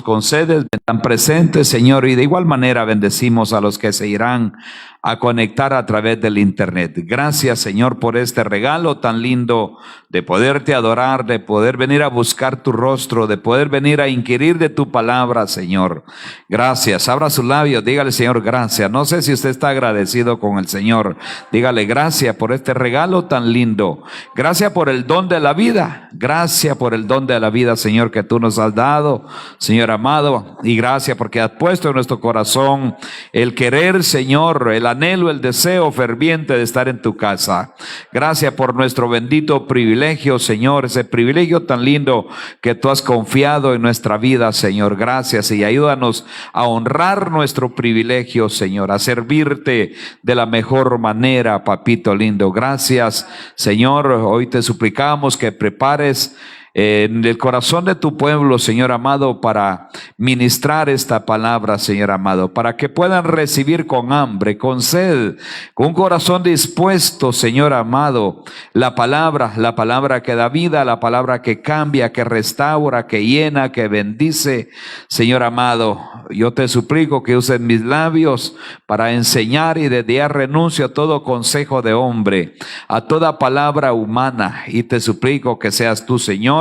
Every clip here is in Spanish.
con sedes están presentes, Señor, y de igual manera bendecimos a los que se irán a conectar a través del internet. Gracias, Señor, por este regalo tan lindo de poderte adorar, de poder venir a buscar tu rostro, de poder venir a inquirir de tu palabra, Señor. Gracias. Abra sus labios, dígale, Señor, gracias. No sé si usted está agradecido con el Señor. Dígale, gracias por este regalo tan lindo. Gracias por el don de la vida. Gracias por el don de la vida, Señor, que tú nos has dado, Señor amado. Y gracias porque has puesto en nuestro corazón el querer, Señor, el anhelo, el deseo ferviente de estar en tu casa. Gracias por nuestro bendito privilegio, Señor, ese privilegio tan lindo que tú has confiado en nuestra vida, Señor. Gracias, y ayúdanos a honrar nuestro privilegio, Señor, a servirte de la mejor manera, papito lindo. Gracias, Señor. Hoy te suplicamos que prepares en el corazón de tu pueblo, Señor amado, para ministrar esta palabra, Señor amado, para que puedan recibir con hambre, con sed, con un corazón dispuesto, Señor amado, la palabra que da vida, la palabra que cambia, que restaura, que llena, que bendice. Señor amado, yo te suplico que uses mis labios para enseñar, y desde ya renuncio a todo consejo de hombre, a toda palabra humana, y te suplico que seas tú, Señor,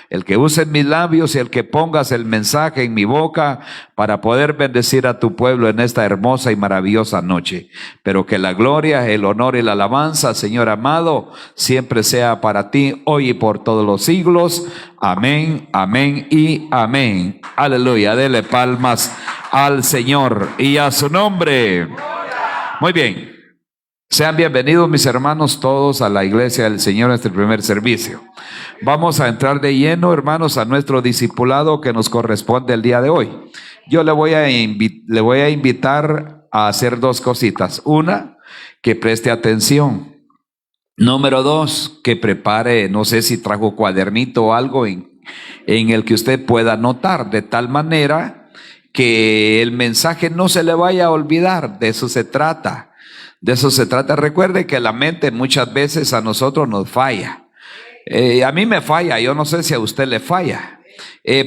el que use mis labios y el que pongas el mensaje en mi boca para poder bendecir a tu pueblo en esta hermosa y maravillosa noche. Pero que la gloria, el honor y la alabanza, Señor amado, siempre sea para ti, hoy y por todos los siglos. Amén, amén y amén. Aleluya. Dele palmas al Señor y a su nombre. Muy bien. Sean bienvenidos, mis hermanos, todos a la iglesia del Señor en este primer servicio. Vamos a entrar de lleno, hermanos, a nuestro discipulado que nos corresponde el día de hoy. Yo le voy a invitar a hacer dos cositas. Una, que preste atención. Número dos, que prepare, no sé si trajo cuadernito o algo en el que usted pueda anotar, de tal manera que el mensaje no se le vaya a olvidar. De eso se trata. De eso se trata. Recuerde que la mente muchas veces a nosotros nos falla. A mí me falla, yo no sé si a usted le falla.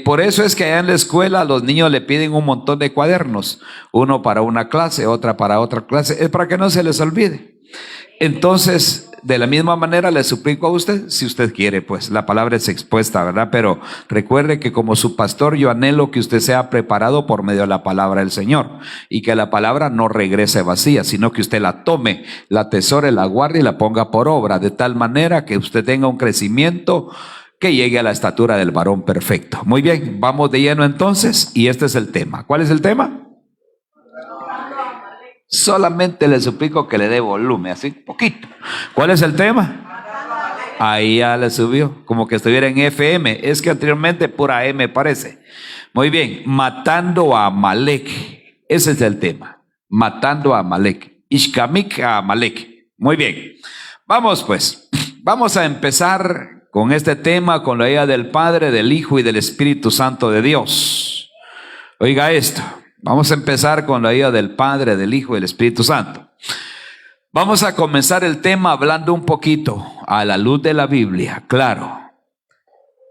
Por eso es que allá en la escuela los niños le piden un montón de cuadernos. Uno para una clase, otra para otra clase. Es para que no se les olvide. Entonces, de la misma manera le suplico a usted, si usted quiere, pues la palabra es expuesta, ¿verdad? Pero recuerde que como su pastor yo anhelo que usted sea preparado por medio de la palabra del Señor, y que la palabra no regrese vacía, sino que usted la tome, la atesore, la guarde y la ponga por obra, de tal manera que usted tenga un crecimiento que llegue a la estatura del varón perfecto. Muy bien, vamos de lleno entonces, y este es el tema. ¿Cuál es el tema? Solamente le suplico que le dé volumen, así poquito. ¿Cuál es el tema? Ahí ya le subió, como que estuviera en FM. Es que anteriormente pura M parece. Muy bien, matando a Amalek. Ese es el tema. Matando a Amalek. Ishkamik a Amalek. Muy bien. Vamos pues. Vamos a empezar con este tema, con la idea del Padre, del Hijo y del Espíritu Santo de Dios. Oiga esto. Vamos a empezar con la idea del Padre, del Hijo y del Espíritu Santo. Vamos a comenzar el tema hablando un poquito a la luz de la Biblia, claro,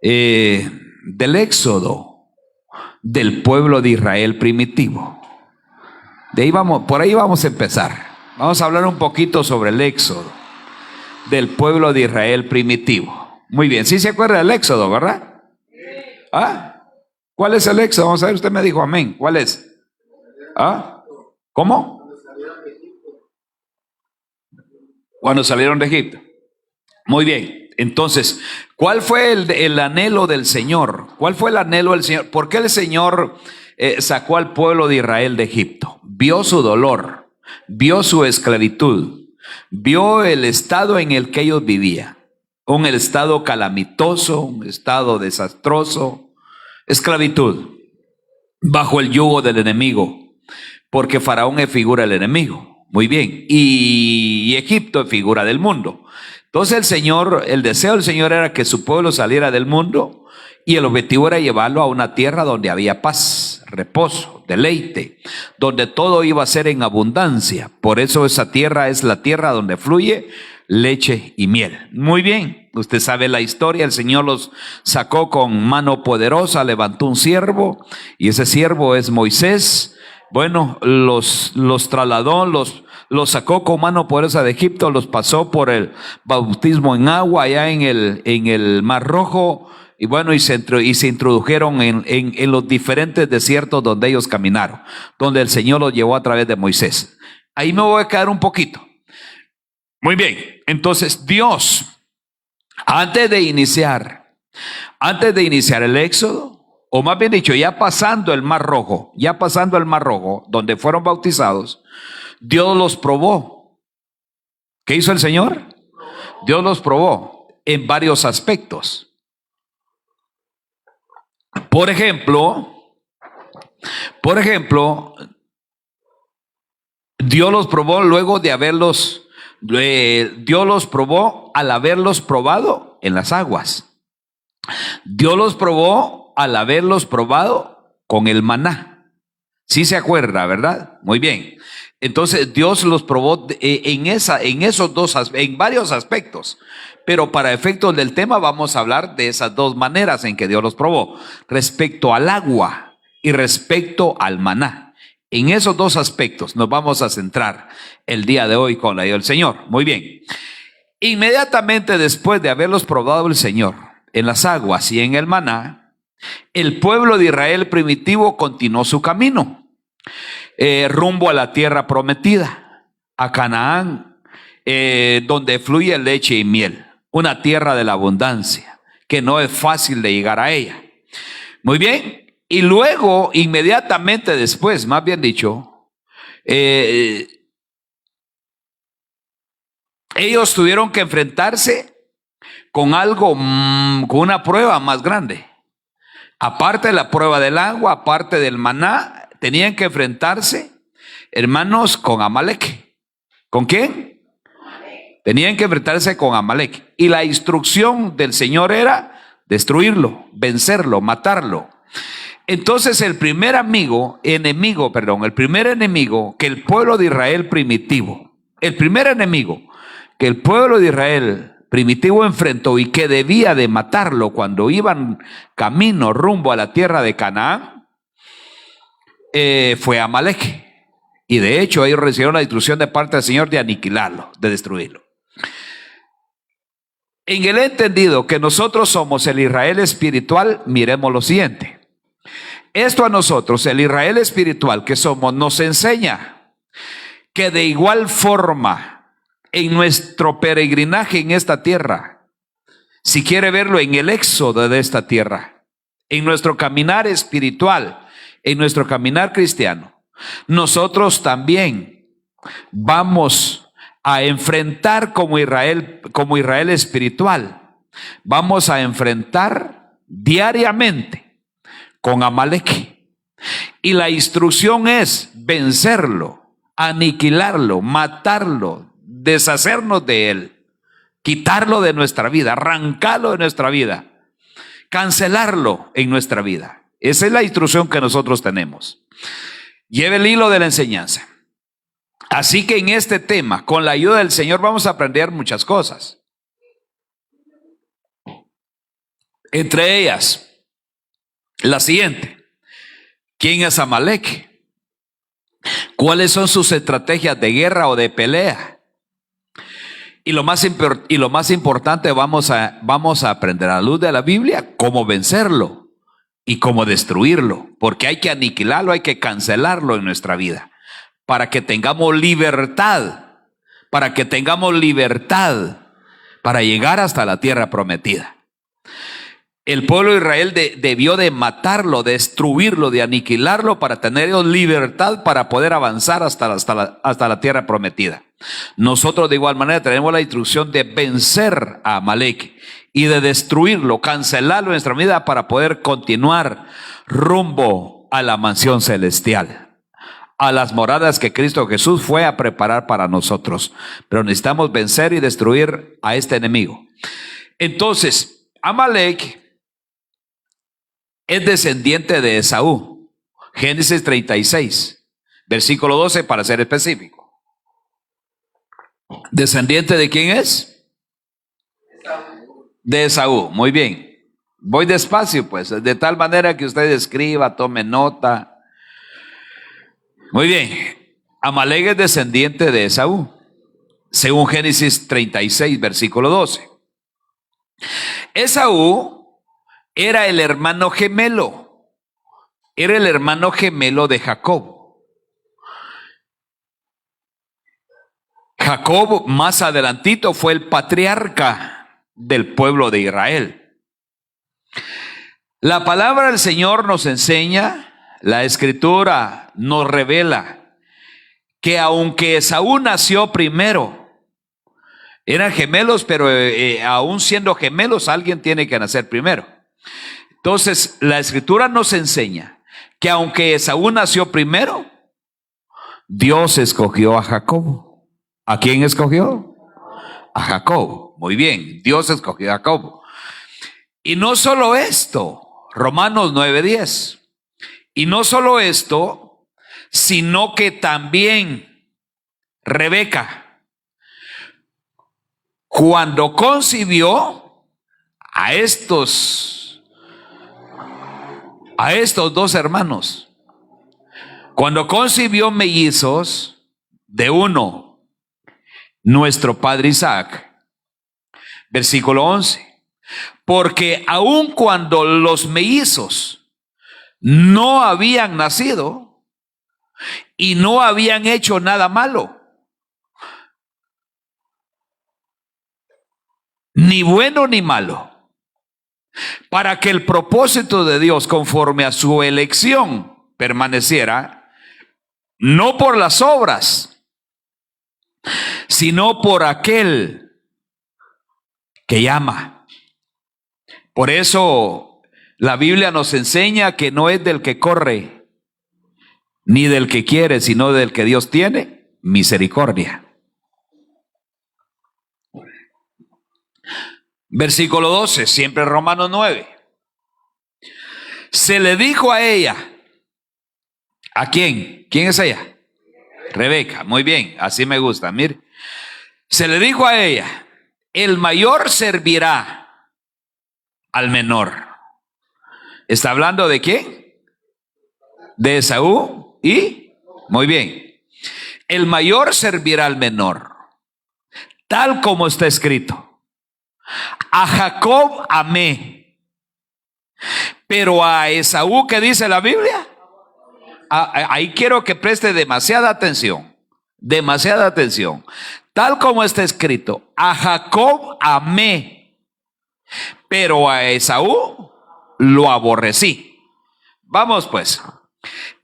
del éxodo del pueblo de Israel primitivo. De ahí vamos, por ahí vamos a empezar. Vamos a hablar un poquito sobre el éxodo del pueblo de Israel primitivo. Muy bien, ¿sí se acuerda del éxodo, verdad? ¿Ah? ¿Cuál es el éxodo? Vamos a ver, usted me dijo amén. ¿Cuál es? ¿Ah? ¿Cómo? Cuando salieron de Egipto. Muy bien. Entonces, ¿cuál fue el anhelo del Señor? ¿Cuál fue el anhelo del Señor? ¿Por qué el Señor sacó al pueblo de Israel de Egipto? Vio su dolor, vio su esclavitud, vio el estado en el que ellos vivían. Un estado calamitoso, un estado desastroso, esclavitud, bajo el yugo del enemigo. Porque Faraón es figura del enemigo. Muy bien. Y Egipto es figura del mundo. Entonces el deseo del Señor era que su pueblo saliera del mundo, y el objetivo era llevarlo a una tierra donde había paz, reposo, deleite, donde todo iba a ser en abundancia. Por eso esa tierra es la tierra donde fluye leche y miel. Muy bien. Usted sabe la historia, el Señor los sacó con mano poderosa, levantó un siervo y ese siervo es Moisés. Bueno, los trasladó, los sacó con mano poderosa de Egipto, los pasó por el bautismo en agua allá en el Mar Rojo. Y bueno, y se introdujeron en los diferentes desiertos donde ellos caminaron, donde el Señor los llevó a través de Moisés. Ahí me voy a quedar un poquito. Muy bien, entonces Dios, antes de iniciar el éxodo, o más bien dicho, ya pasando el Mar Rojo, donde fueron bautizados, Dios los probó. ¿Qué hizo el Señor? Dios los probó en varios aspectos. Por ejemplo, Dios los probó luego de haberlos, Dios los probó al haberlos probado en las aguas. Dios los probó al haberlos probado con el maná. Sí se acuerda, ¿verdad? Muy bien. Entonces Dios los probó en varios aspectos. Pero para efectos del tema vamos a hablar de esas dos maneras en que Dios los probó, respecto al agua y respecto al maná. En esos dos aspectos nos vamos a centrar el día de hoy con la ayuda del Señor. Muy bien. Inmediatamente después de haberlos probado el Señor en las aguas y en el maná, el pueblo de Israel primitivo continuó su camino rumbo a la tierra prometida, a Canaán, donde fluye leche y miel. Una tierra de la abundancia, que no es fácil de llegar a ella. Muy bien, y luego, inmediatamente después, más bien dicho, ellos tuvieron que enfrentarse con algo, con una prueba más grande. Aparte de la prueba del agua, aparte del maná, tenían que enfrentarse, hermanos, con Amalek. ¿Con quién? Tenían que enfrentarse con Amalek. Y la instrucción del Señor era destruirlo, vencerlo, matarlo. Entonces el primer enemigo que el pueblo de Israel primitivo, enfrentó y que debía de matarlo cuando iban camino rumbo a la tierra de Canaán, fue Amalek. Y de hecho ellos recibieron la instrucción de parte del Señor de aniquilarlo, de destruirlo. En el entendido que nosotros somos el Israel espiritual, miremos lo siguiente. Esto a nosotros, el Israel espiritual que somos, nos enseña que de igual forma en nuestro peregrinaje en esta tierra, si quiere verlo en el éxodo de esta tierra, en nuestro caminar espiritual, en nuestro caminar cristiano, nosotros también vamos a enfrentar como Israel espiritual, vamos a enfrentar diariamente con Amalek. Y la instrucción es vencerlo, aniquilarlo, matarlo, deshacernos de él, quitarlo de nuestra vida, arrancarlo de nuestra vida, cancelarlo en nuestra vida. Esa es la instrucción que nosotros tenemos. Lleve el hilo de la enseñanza. Así que en este tema, con la ayuda del Señor, vamos a aprender muchas cosas. Entre ellas, la siguiente: ¿quién es Amalek? ¿Cuáles son sus estrategias de guerra o de pelea? Y lo más importante, vamos a aprender a la luz de la Biblia cómo vencerlo y cómo destruirlo, porque hay que aniquilarlo, hay que cancelarlo en nuestra vida, para que tengamos libertad, para llegar hasta la tierra prometida. El pueblo de Israel debió de matarlo, destruirlo, de aniquilarlo para tener ellos libertad para poder avanzar hasta la tierra prometida. Nosotros de igual manera tenemos la instrucción de vencer a Amalek y de destruirlo, cancelarlo en nuestra vida para poder continuar rumbo a la mansión celestial, a las moradas que Cristo Jesús fue a preparar para nosotros. Pero necesitamos vencer y destruir a este enemigo. Entonces, Amalek es descendiente de Esaú. Génesis 36, versículo 12 para ser específico. ¿Descendiente de quién es? De Esaú, muy bien. Voy despacio, pues, de tal manera que usted escriba, tome nota. Muy bien. Amalek es descendiente de Esaú, según Génesis 36, versículo 12. Esaú era el hermano gemelo, de Jacob. Jacob más adelantito fue el patriarca del pueblo de Israel. La palabra del Señor nos enseña, la Escritura nos revela que aunque Esaú nació primero, eran gemelos, pero aún siendo gemelos, alguien tiene que nacer primero. Entonces, la Escritura nos enseña que aunque Esaú nació primero, Dios escogió a Jacob. ¿A quién escogió? A Jacob. Muy bien, Dios escogió a Jacob. Y no solo esto, Romanos 9:10. Y no solo esto, sino que también Rebeca, cuando concibió a estos dos hermanos, cuando concibió mellizos de uno, nuestro padre Isaac, versículo 11. Porque aun cuando los mellizos no habían nacido y no habían hecho nada malo, ni bueno ni malo, para que el propósito de Dios conforme a su elección permaneciera, no por las obras, sino por aquel que llama. Por eso la Biblia nos enseña que no es del que corre, ni del que quiere, sino del que Dios tiene misericordia. Versículo 12, siempre Romanos 9. Se le dijo a ella, ¿a quién? ¿Quién es ella? Rebeca, muy bien, así me gusta, mire. Se le dijo a ella, el mayor servirá al menor. ¿Está hablando de quién? De Esaú y, muy bien, el mayor servirá al menor, tal como está escrito. A Jacob amé, pero a Esaú, ¿qué dice la Biblia? Ahí quiero que preste demasiada atención, tal como está escrito. A Jacob amé, pero a Esaú lo aborrecí. Vamos pues.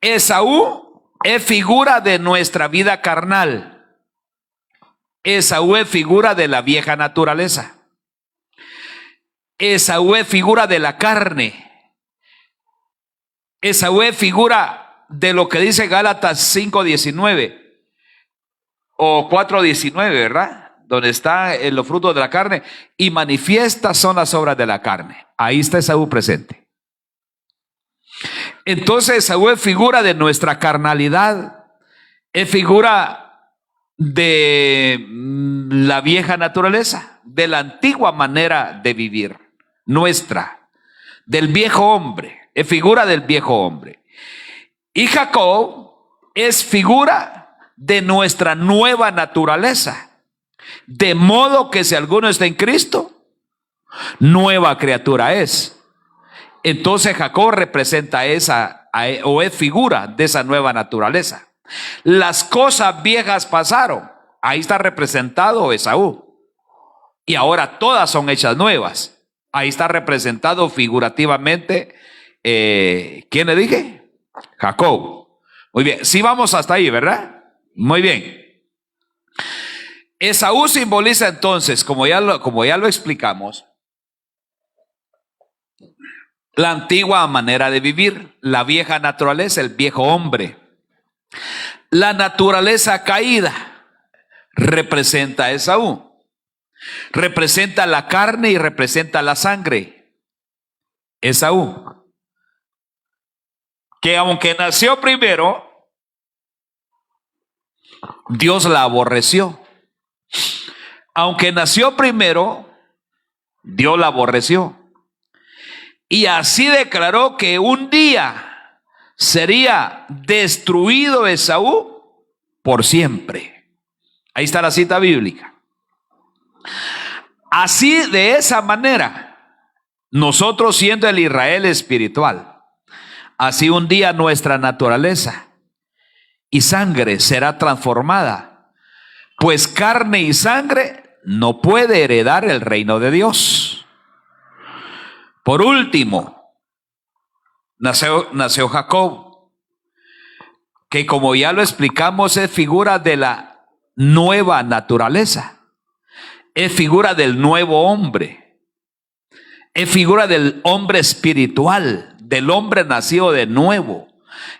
Esaú es figura de nuestra vida carnal. Esaú es figura de la vieja naturaleza. Esaú es figura de la carne. Esaú es figura de lo que dice Gálatas 5:19 o 4:19, ¿verdad? Donde está en los frutos de la carne, y manifiestas son las obras de la carne. Ahí está Esaú presente. Entonces Esaú es figura de nuestra carnalidad, es figura de la vieja naturaleza, de la antigua manera de vivir nuestra, del viejo hombre, es figura del viejo hombre. Y Jacob es figura de nuestra nueva naturaleza. De modo que si alguno está en Cristo, nueva criatura es. Entonces Jacob representa o es figura de esa nueva naturaleza. Las cosas viejas pasaron. Ahí está representado Esaú. Y ahora todas son hechas nuevas. Ahí está representado figurativamente, ¿quién le dije? Jacob. Muy bien, sí vamos hasta ahí, ¿verdad? Muy bien. Esaú simboliza entonces, como ya lo explicamos, la antigua manera de vivir, la vieja naturaleza, el viejo hombre. La naturaleza caída representa a Esaú. Representa la carne y representa la sangre. Esaú, que aunque nació primero, Dios la aborreció. Aunque nació primero, Dios la aborreció. Y así declaró que un día sería destruido Esaú por siempre. Ahí está la cita bíblica. Así, de esa manera, nosotros siendo el Israel espiritual, así un día nuestra naturaleza y sangre será transformada, pues carne y sangre no puede heredar el reino de Dios. Por último, nació Jacob, que como ya lo explicamos es figura de la nueva naturaleza, es figura del nuevo hombre, es figura del hombre espiritual, del hombre nacido de nuevo,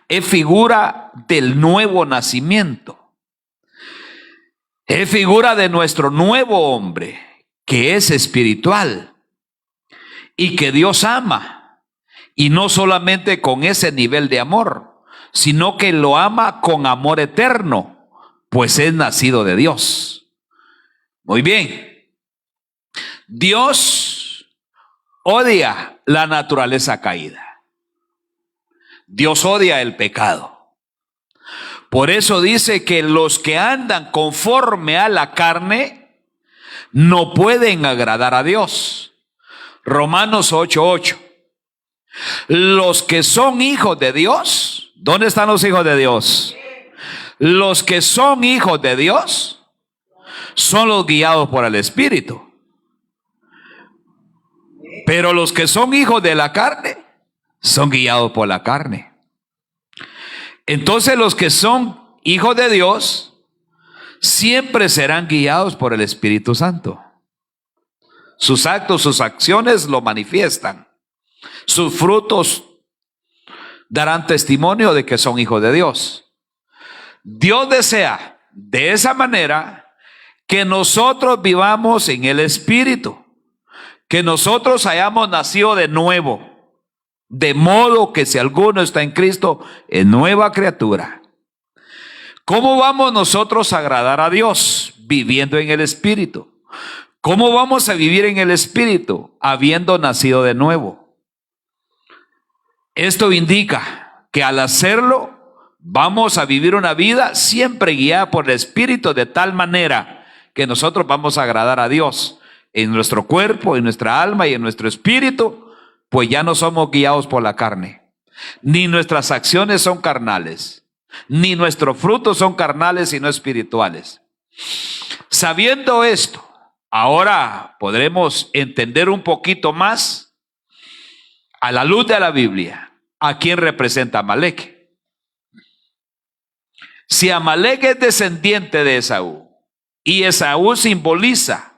es figura del nuevo nacimiento, es figura de nuestro nuevo hombre que es espiritual y que Dios ama, y no solamente con ese nivel de amor, sino que lo ama con amor eterno, pues es nacido de Dios. Muy bien. Dios odia la naturaleza caída. Dios odia el pecado. Por eso dice que los que andan conforme a la carne no pueden agradar a Dios. Romanos 8:8. Los que son hijos de Dios, ¿dónde están los hijos de Dios? Los que son hijos de Dios son los guiados por el Espíritu. Pero los que son hijos de la carne son guiados por la carne. Entonces los que son hijos de Dios siempre serán guiados por el Espíritu Santo. Sus actos, sus acciones lo manifiestan. Sus frutos darán testimonio de que son hijos de Dios. Dios desea de esa manera que nosotros vivamos en el Espíritu, que nosotros hayamos nacido de nuevo, de modo que si alguno está en Cristo, es nueva criatura. ¿Cómo vamos nosotros a agradar a Dios? Viviendo en el Espíritu. ¿Cómo vamos a vivir en el Espíritu? Habiendo nacido de nuevo. Esto indica que al hacerlo, vamos a vivir una vida siempre guiada por el Espíritu, de tal manera que nosotros vamos a agradar a Dios en nuestro cuerpo, en nuestra alma y en nuestro espíritu, pues ya no somos guiados por la carne. Ni nuestras acciones son carnales, ni nuestros frutos son carnales, sino espirituales. Sabiendo esto, ahora podremos entender un poquito más, a la luz de la Biblia, a quién representa Amalek. Si Amalek es descendiente de Esaú, y Esaú simboliza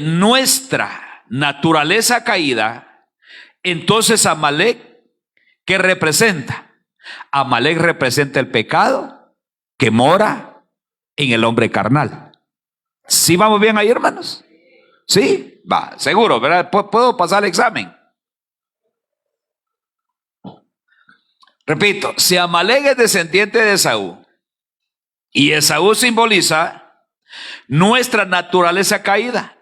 nuestra naturaleza caída, entonces Amalek, ¿qué representa? Amalek representa el pecado que mora en el hombre carnal. ¿Sí vamos bien ahí, hermanos? ¿Sí? Va, seguro, ¿verdad? ¿Puedo pasar el examen? Repito, si Amalek es descendiente de Esaú, y Esaú simboliza nuestra naturaleza caída,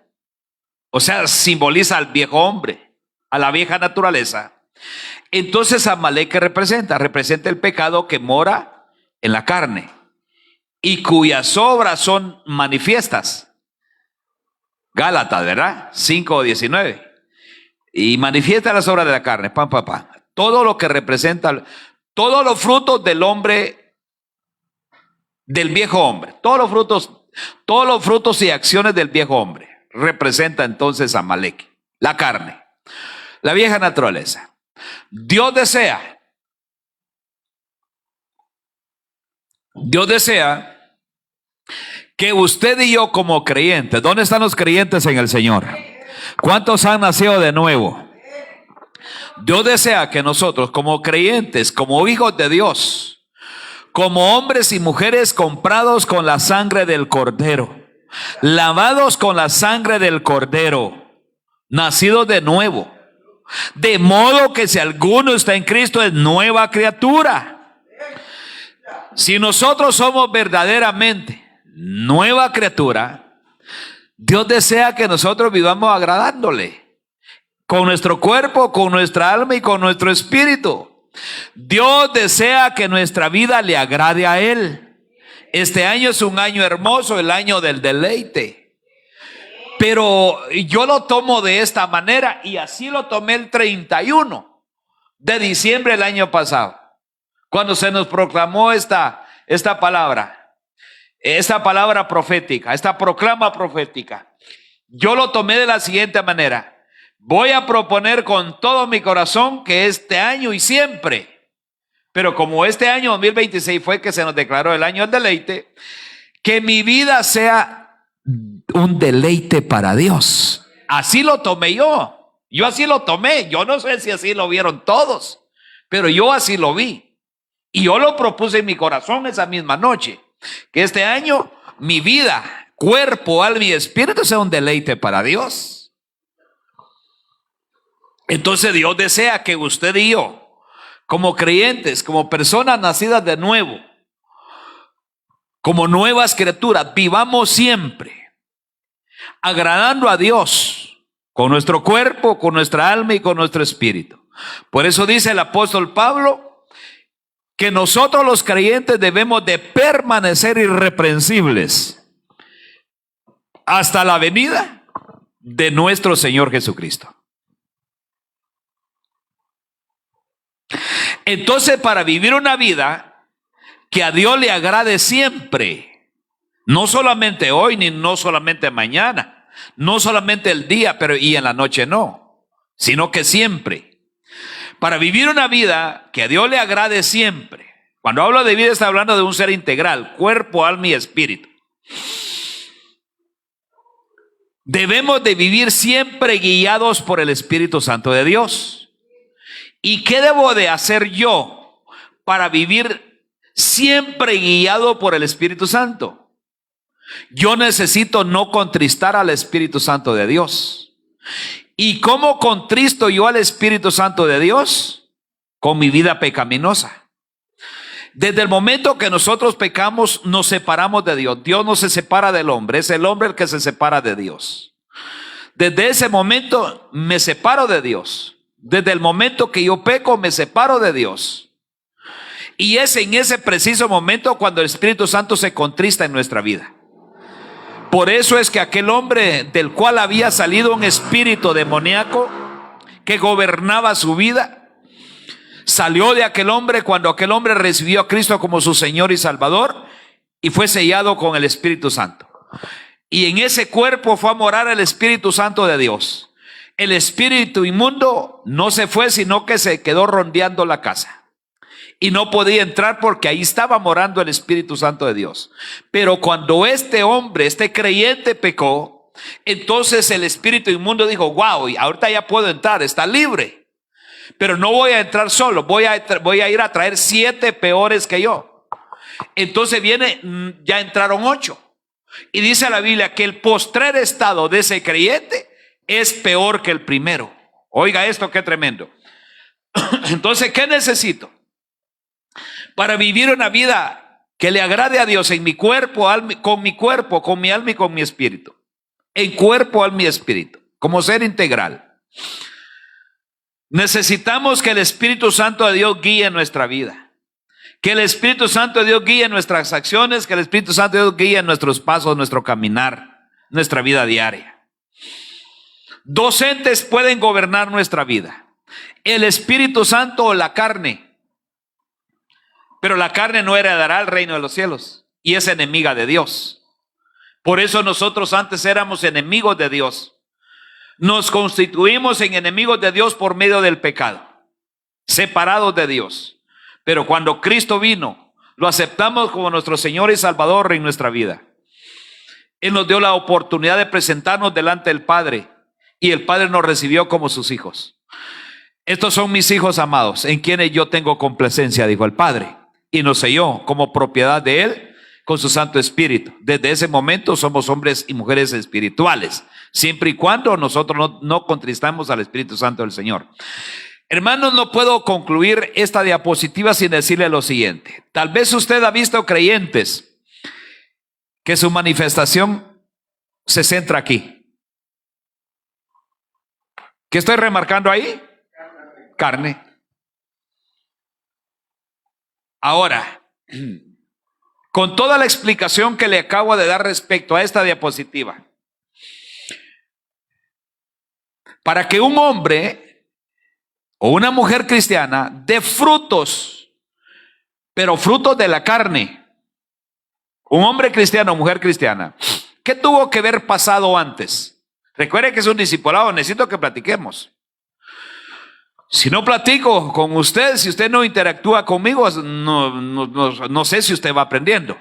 o sea, simboliza al viejo hombre, a la vieja naturaleza, entonces Amalek, ¿qué representa? Representa el pecado que mora en la carne y cuyas obras son manifiestas. Gálatas, ¿verdad? 5:19. Y manifiesta las obras de la carne, pam, pam, pam. Todo lo que representa, todos los frutos del hombre, del viejo hombre, todos los frutos y acciones del viejo hombre, representa entonces a Amalek, la carne, la vieja naturaleza. Dios desea que usted y yo como creyentes, ¿dónde están los creyentes en el Señor? ¿Cuántos han nacido de nuevo? Dios desea que nosotros como creyentes, como hijos de Dios, como hombres y mujeres comprados con la sangre del Cordero, lavados con la sangre del Cordero, nacidos de nuevo, de modo que si alguno está en Cristo es nueva criatura. Si nosotros somos verdaderamente nueva criatura, Dios desea que nosotros vivamos agradándole, con nuestro cuerpo, con nuestra alma y con nuestro espíritu. Dios desea que nuestra vida le agrade a Él. Este año es un año hermoso, el año del deleite. Pero yo lo tomo de esta manera, y así lo tomé el 31 de diciembre del año pasado, cuando se nos proclamó esta palabra profética, esta proclama profética. Yo lo tomé de la siguiente manera: voy a proponer con todo mi corazón que este año y siempre, pero como este año 2026 fue que se nos declaró el año del deleite, que mi vida sea un deleite para Dios. Así lo tomé yo así lo tomé. Yo no sé si así lo vieron todos, pero yo así lo vi, y yo lo propuse en mi corazón esa misma noche, que este año mi vida, cuerpo, alma y espíritu sea un deleite para Dios. Entonces Dios desea que usted y yo, como creyentes, como personas nacidas de nuevo, como nuevas criaturas, vivamos siempre agradando a Dios con nuestro cuerpo, con nuestra alma y con nuestro espíritu. Por eso dice el apóstol Pablo que nosotros los creyentes debemos de permanecer irreprensibles hasta la venida de nuestro Señor Jesucristo. Entonces, para vivir una vida que a Dios le agrade siempre, no solamente hoy, ni no solamente mañana, no solamente el día, pero y en la noche no, sino que siempre. Para vivir una vida que a Dios le agrade siempre. Cuando hablo de vida, está hablando de un ser integral, cuerpo, alma y espíritu. Debemos de vivir siempre guiados por el Espíritu Santo de Dios. ¿Y qué debo de hacer yo para vivir siempre guiado por el Espíritu Santo? Yo necesito no contristar al Espíritu Santo de Dios. ¿Y cómo contristo yo al Espíritu Santo de Dios? Con mi vida pecaminosa. Desde el momento que nosotros pecamos, nos separamos de Dios. Dios no se separa del hombre, es el hombre el que se separa de Dios. Desde ese momento me separo de Dios. Desde el momento que yo peco, me separo de Dios. Y es en ese preciso momento cuando el Espíritu Santo se contrista en nuestra vida. Por eso es que aquel hombre del cual había salido un espíritu demoníaco que gobernaba su vida, salió de aquel hombre cuando aquel hombre recibió a Cristo como su Señor y Salvador y fue sellado con el Espíritu Santo. Y en ese cuerpo fue a morar el Espíritu Santo de Dios. El espíritu inmundo no se fue, sino que se quedó rondeando la casa. Y no podía entrar porque ahí estaba morando el Espíritu Santo de Dios. Pero cuando este hombre, este creyente pecó, entonces el espíritu inmundo dijo: wow, y ahorita ya puedo entrar, está libre. Pero no voy a entrar solo, voy a ir a traer 7 peores que yo. Entonces ya entraron 8. Y dice la Biblia que el postrer estado de ese creyente es peor que el primero. Oiga esto, qué tremendo. Entonces, ¿qué necesito? Para vivir una vida que le agrade a Dios en mi cuerpo, con mi alma y con mi espíritu. En cuerpo, alma y espíritu, como ser integral. Necesitamos que el Espíritu Santo de Dios guíe nuestra vida. Que el Espíritu Santo de Dios guíe nuestras acciones, que el Espíritu Santo de Dios guíe nuestros pasos, nuestro caminar, nuestra vida diaria. 2 entes pueden gobernar nuestra vida: el Espíritu Santo o la carne. Pero la carne no heredará el reino de los cielos y es enemiga de Dios. Por eso nosotros antes éramos enemigos de Dios. Nos constituimos en enemigos de Dios por medio del pecado, separados de Dios. Pero cuando Cristo vino, lo aceptamos como nuestro Señor y Salvador en nuestra vida. Él nos dio la oportunidad de presentarnos delante del Padre y el Padre nos recibió como sus hijos. Estos son mis hijos amados, en quienes yo tengo complacencia, dijo el Padre. Y nos selló como propiedad de Él con su Santo Espíritu. Desde ese momento somos hombres y mujeres espirituales, siempre y cuando nosotros no contristamos al Espíritu Santo del Señor. Hermanos, no puedo concluir esta diapositiva sin decirle lo siguiente. Tal vez usted ha visto creyentes que su manifestación se centra aquí. ¿Qué estoy remarcando ahí? Carne. Ahora, con toda la explicación que le acabo de dar respecto a esta diapositiva, para que un hombre o una mujer cristiana dé frutos, pero frutos de la carne, un hombre cristiano o mujer cristiana, ¿qué tuvo que haber pasado antes? Recuerde que es un discipulado, necesito que platiquemos. Si no platico con usted, si usted no interactúa conmigo, no sé si usted va aprendiendo.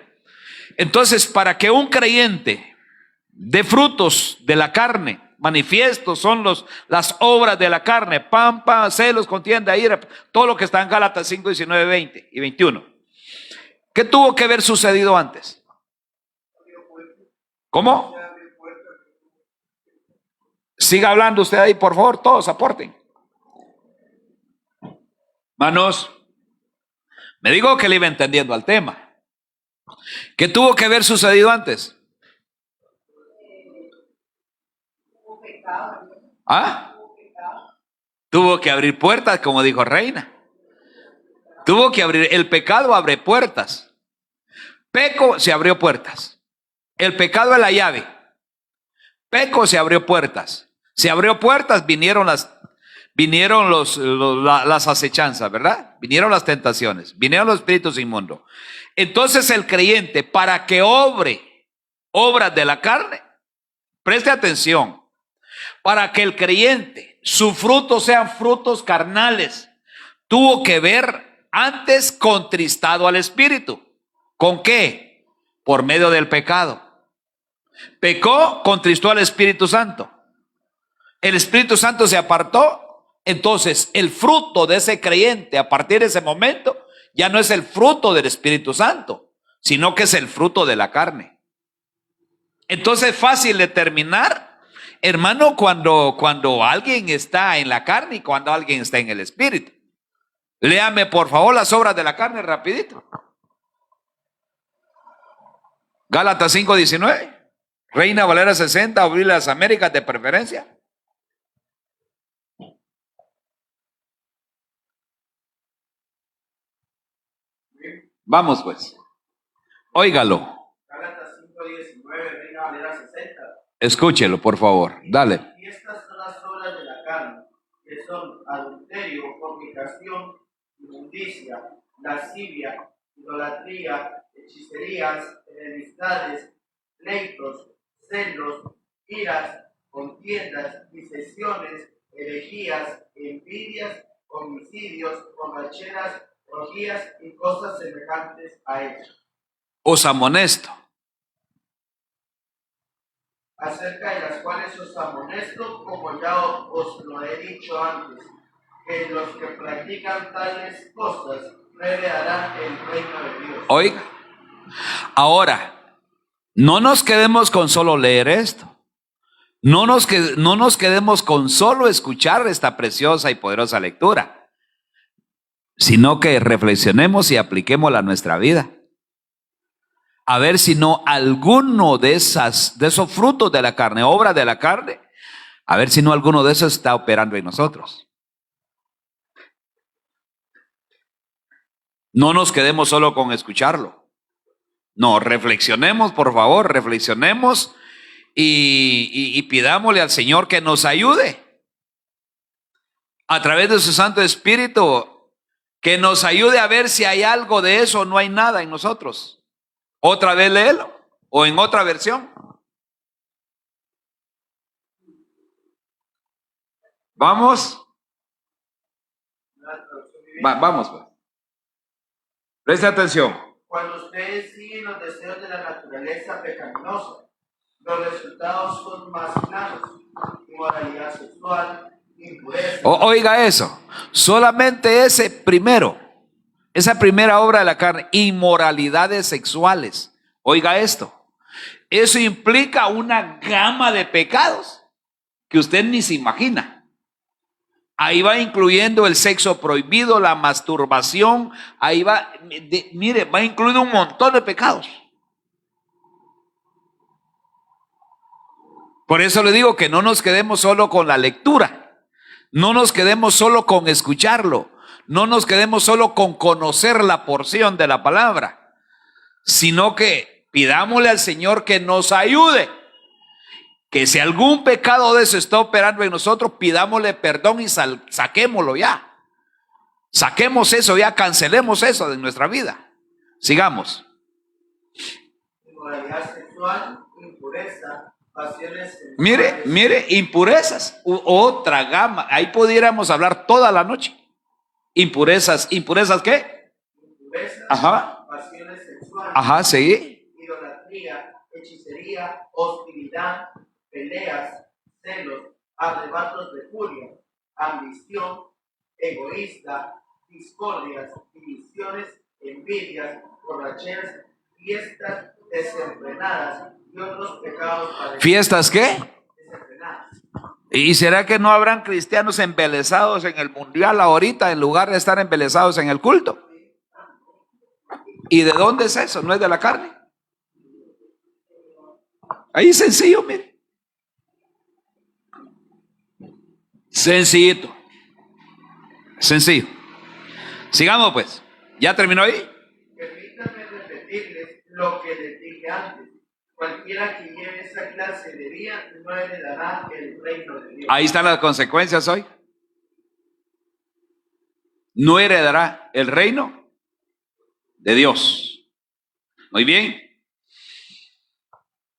Entonces, para que un creyente dé frutos de la carne, manifiestos son las obras de la carne, pampa, celos, contienda, ira, todo lo que está en Gálatas 5, 19, 20 y 21. ¿Qué tuvo que haber sucedido antes? ¿Cómo? Siga hablando usted ahí, por favor, todos aporten. Manos, me digo que le iba entendiendo al tema. ¿Qué tuvo que haber sucedido antes? ¿Ah? Tuvo que abrir puertas, como dijo Reina. Tuvo que abrir, el pecado abre puertas. Peco, se abrió puertas. El pecado es la llave. Peco, se abrió puertas. Se abrió puertas, vinieron las acechanzas, ¿verdad? Vinieron las tentaciones, vinieron los espíritus inmundos. Entonces el creyente, para que obre obras de la carne, preste atención, para que el creyente, sus frutos sean frutos carnales, tuvo que ver antes contristado al espíritu. ¿Con qué? Por medio del pecado. Pecó, contristó al Espíritu Santo. El Espíritu Santo se apartó. Entonces el fruto de ese creyente a partir de ese momento ya no es el fruto del Espíritu Santo, sino que es el fruto de la carne. Entonces es fácil determinar, hermano, cuando alguien está en la carne y cuando alguien está en el Espíritu. Léame por favor las obras de la carne rapidito. Gálatas 5:19, Reina Valera 60, abrir las Américas de preferencia. Vamos pues, óigalo. Gálatas 5:19, Reina Valera 60. Escúchelo por favor, dale. Y estas son las obras de la carne, que son adulterio, fornicación, inmundicia, lascivia, idolatría, hechicerías, enemistades, pleitos, celos, iras, contiendas, disensiones, herejías, envidias, homicidios, borracheras, orgías y cosas semejantes a ellos. Os amonesto, Acerca de las cuales os amonesto, como ya os lo he dicho antes, que los que practican tales cosas no heredarán el reino de Dios. oiga. Ahora, no nos quedemos con solo leer esto. No nos quedemos con solo escuchar esta preciosa y poderosa lectura, sino que reflexionemos y apliquémosla a nuestra vida. A ver si no alguno de esos frutos de la carne, obra de la carne, a ver si no alguno de esos está operando en nosotros. No nos quedemos solo con escucharlo. No, reflexionemos, por favor, reflexionemos y pidámosle al Señor que nos ayude a través de su Santo Espíritu, que nos ayude a ver si hay algo de eso o no hay nada en nosotros. Otra vez léelo o en otra versión. Vamos. Vamos pues. Preste atención. Cuando ustedes siguen los deseos de la naturaleza pecaminosa, los resultados son más claros: inmoralidad sexual, impureza. Oiga eso, solamente esa primera obra de la carne, inmoralidades sexuales. Oiga esto, eso implica una gama de pecados que usted ni se imagina. Ahí va incluyendo el sexo prohibido, la masturbación, ahí va, mire, va incluido un montón de pecados. Por eso le digo que no nos quedemos solo con la lectura, no nos quedemos solo con escucharlo, no nos quedemos solo con conocer la porción de la palabra, sino que pidámosle al Señor que nos ayude, que si algún pecado de eso está operando en nosotros, pidámosle perdón y saquémoslo ya. Saquemos eso ya, cancelemos eso de nuestra vida. Sigamos. Inmoralidad sexual, impureza, pasiones sexuales. Mire, impurezas, otra gama. Ahí pudiéramos hablar toda la noche. Impurezas, ¿impurezas qué? Impurezas, Ajá. pasiones sexuales. Ajá, sí. Idolatría, hechicería, hostilidad, peleas, celos, arrebatos de furia, ambición, egoísta, discordias, divisiones, envidias, borracheras, fiestas desenfrenadas y otros pecados parecidos. ¿Fiestas qué? Desenfrenadas. ¿Y será que no habrán cristianos embelesados en el mundial ahorita en lugar de estar embelesados en el culto? ¿Y de dónde es eso? ¿No es de la carne? Ahí sencillo, mire. Sencillito. Sencillo. Sigamos pues. ¿Ya terminó ahí? Permítanme repetirles lo que les dije antes. Cualquiera que lleve esa clase de vida no heredará el reino de Dios. Ahí están las consecuencias hoy. No heredará el reino de Dios. Muy bien.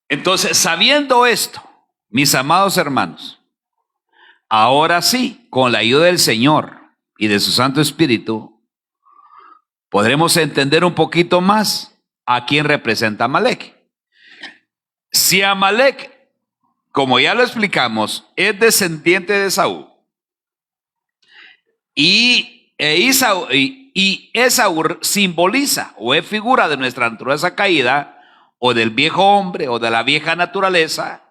Entonces, sabiendo esto, mis amados hermanos, ahora sí, con la ayuda del Señor y de su Santo Espíritu, podremos entender un poquito más a quién representa Amalek. Si Amalek, como ya lo explicamos, es descendiente de Esaú, y Esaú simboliza o es figura de nuestra naturaleza caída, o del viejo hombre, o de la vieja naturaleza,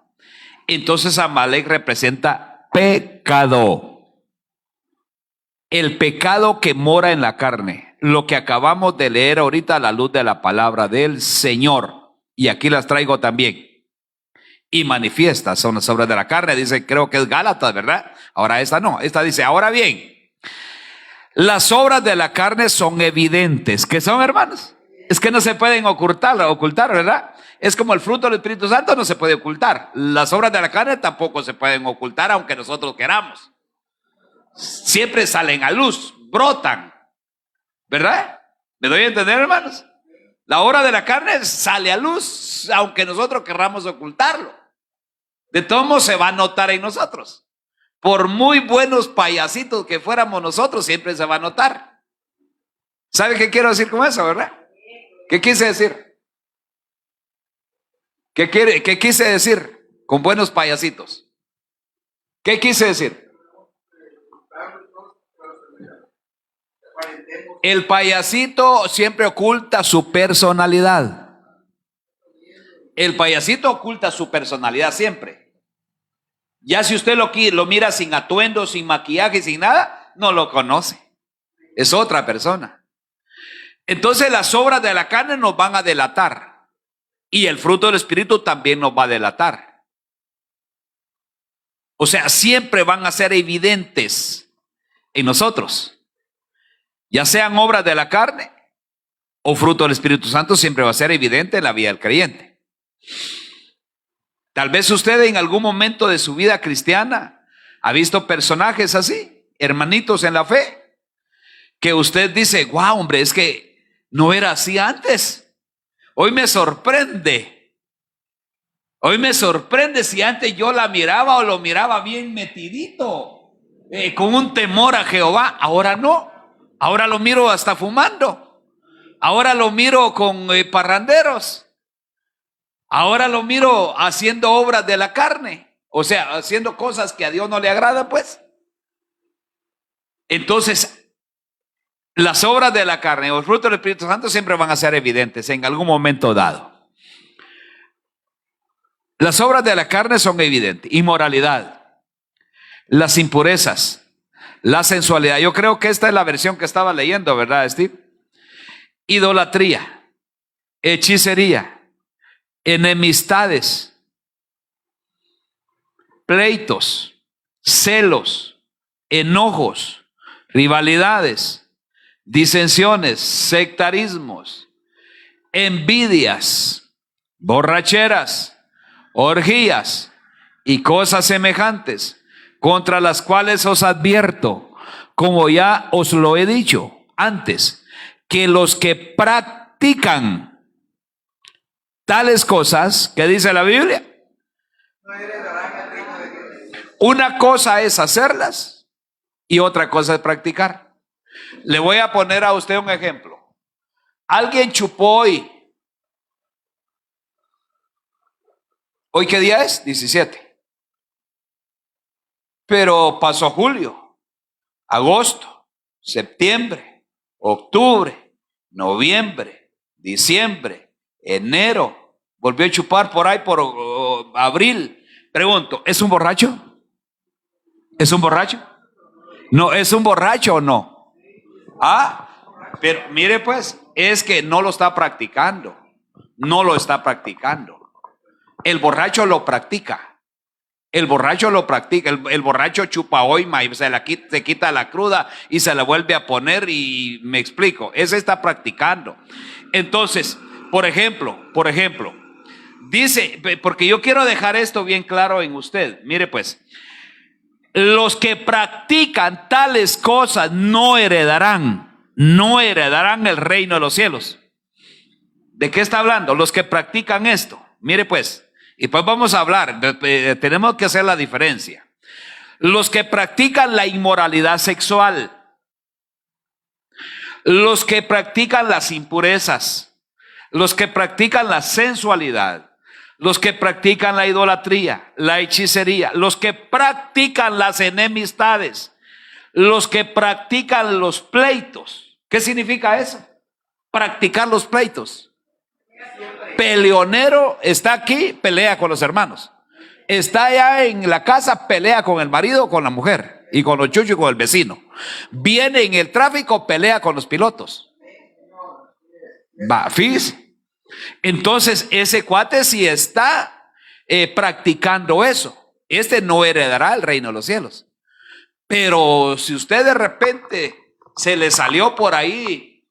entonces Amalek representa pecado. El pecado que mora en la carne, lo que acabamos de leer ahorita a la luz de la palabra del Señor, y aquí las traigo también. Y manifiestas son las obras de la carne, dice, creo que es Gálatas, ¿verdad? Ahora esta no, esta dice, ahora bien, las obras de la carne son evidentes. ¿Qué son, hermanos? Es que no se pueden ocultar, ¿verdad? Es como el fruto del Espíritu Santo, no se puede ocultar. Las obras de la carne tampoco se pueden ocultar, aunque nosotros queramos. Siempre salen a luz, brotan, ¿verdad? ¿Me doy a entender, hermanos? La obra de la carne sale a luz, aunque nosotros querramos ocultarlo. De todos modos se va a notar en nosotros. Por muy buenos payasitos que fuéramos nosotros, siempre se va a notar. ¿Sabe qué quiero decir con eso, verdad? ¿Qué quise decir? ¿Qué quise decir con buenos payasitos? ¿Qué quise decir? El payasito siempre oculta su personalidad. El payasito oculta su personalidad siempre. Ya si usted lo mira sin atuendo, sin maquillaje, sin nada, no lo conoce. Es otra persona. Entonces las obras de la carne nos van a delatar. Y el fruto del Espíritu también nos va a delatar. O sea, siempre van a ser evidentes en nosotros. Ya sean obras de la carne o fruto del Espíritu Santo, siempre va a ser evidente en la vida del creyente. Tal vez usted en algún momento de su vida cristiana ha visto personajes así, hermanitos en la fe, que usted dice, wow, hombre, es que no era así antes. Hoy me sorprende. Hoy me sorprende si antes yo la miraba o lo miraba bien metidito, con un temor a Jehová. Ahora no. Ahora lo miro hasta fumando. Ahora lo miro con parranderos. Ahora lo miro haciendo obras de la carne. O sea, haciendo cosas que a Dios no le agrada, pues. Entonces, las obras de la carne o el fruto del Espíritu Santo siempre van a ser evidentes en algún momento dado. Las obras de la carne son evidentes. Inmoralidad, las impurezas, la sensualidad. Yo creo que esta es la versión que estaba leyendo, ¿verdad, Steve? Idolatría, hechicería, enemistades, pleitos, celos, enojos, rivalidades, disensiones, sectarismos, envidias, borracheras, orgías y cosas semejantes, contra las cuales os advierto, como ya os lo he dicho antes, que los que practican tales cosas, ¿qué dice la Biblia? No heredarán el reino de Dios. Una cosa es hacerlas y otra cosa es practicar. Le voy a poner a usted un ejemplo. Alguien chupó hoy. ¿Hoy qué día es? 17. Pero pasó julio, agosto, septiembre, octubre, noviembre, diciembre, enero. Volvió a chupar por ahí por abril. Pregunto, ¿es un borracho? ¿Es un borracho? No, ¿es un borracho o no? Pero mire pues, es que no lo está practicando. No lo está practicando. El borracho lo practica. El borracho lo practica. El borracho chupa hoy, se quita la cruda y se la vuelve a poner y me explico. Ese está practicando. Entonces, por ejemplo, dice, porque yo quiero dejar esto bien claro en usted. Mire pues, los que practican tales cosas no heredarán el reino de los cielos. ¿De qué está hablando? Los que practican esto. Mire pues, y pues vamos a hablar, tenemos que hacer la diferencia. Los que practican la inmoralidad sexual, los que practican las impurezas, los que practican la sensualidad, los que practican la idolatría, la hechicería, los que practican las enemistades, los que practican los pleitos. ¿Qué significa eso? Practicar los pleitos. Peleonero está aquí, pelea con los hermanos. Está allá en la casa, pelea con el marido, con la mujer y con los chuchos y con el vecino. Viene en el tráfico, pelea con los pilotos. Va, fíjese. Entonces ese cuate sí está practicando eso. Este no heredará el reino de los cielos. Pero si usted de repente se le salió por ahí,